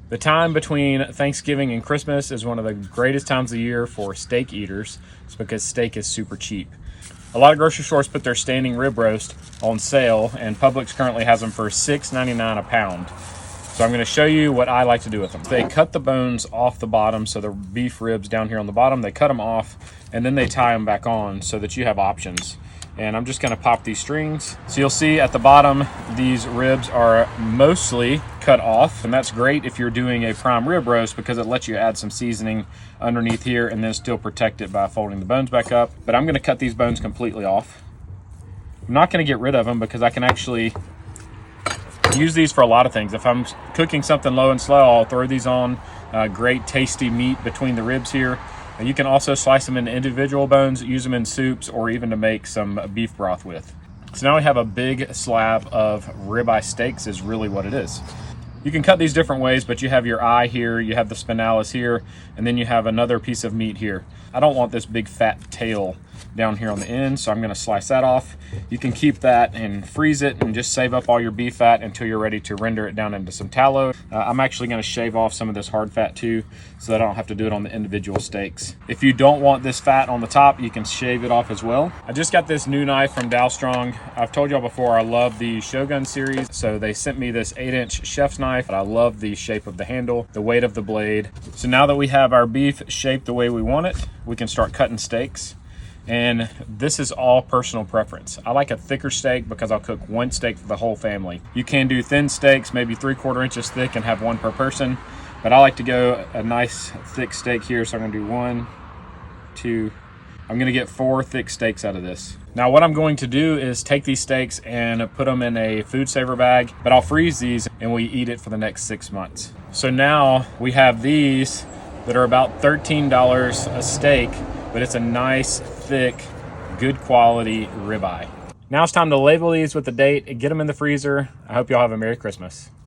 The time between Thanksgiving and Christmas is one of the greatest times of the year for steak eaters. It's because steak is super cheap. A lot of grocery stores put their standing rib roast on sale, and Publix currently has them for $6.99 a pound. So I'm going to show you what I like to do with them. They cut the bones off the bottom, so the beef ribs down here on the bottom, they cut them off, and then they tie them back on so that you have options. And I'm just going to pop these strings. So you'll see at the bottom, these ribs are mostly cut off, and that's great if you're doing a prime rib roast because it lets you add some seasoning underneath here and then still protect it by folding the bones back up. But I'm going to cut these bones completely off. I'm not going to get rid of them because I can actually use these for a lot of things. If I'm cooking something low and slow, I'll throw these on. Great tasty meat between the ribs here. You can also slice them into individual bones, use them in soups, or even to make some beef broth with. So now we have a big slab of ribeye steaks is really what it is. You can cut these different ways, but you have your eye here, you have the spinalis here, and then you have another piece of meat here. I don't want this big fat tail down here on the end, so I'm going to slice that off. You can keep that and freeze it and just save up all your beef fat until you're ready to render it down into some tallow. I'm actually going to shave off some of this hard fat too, so that I don't have to do it on the individual steaks. If you don't want this fat on the top, you can shave it off as well. I just got this new knife from Dow Strong. I've told y'all before I love the Shogun series, so they sent me this 8-inch chef's knife. I love the shape of the handle, the weight of the blade. So now that we have our beef shaped the way we want it, we can start cutting steaks. And this is all personal preference. I like a thicker steak because I'll cook one steak for the whole family. You can do thin steaks, maybe 3/4 inches thick and have one per person, but I like to go a nice thick steak here. So I'm gonna do 1, 2, I'm gonna get 4 thick steaks out of this. Now what I'm going to do is take these steaks and put them in a food saver bag, but I'll freeze these and we eat it for the next 6 months. So now we have these that are about $13 a steak, but it's a nice, thick, good quality ribeye. Now it's time to label these with the date and get them in the freezer. I hope y'all have a Merry Christmas.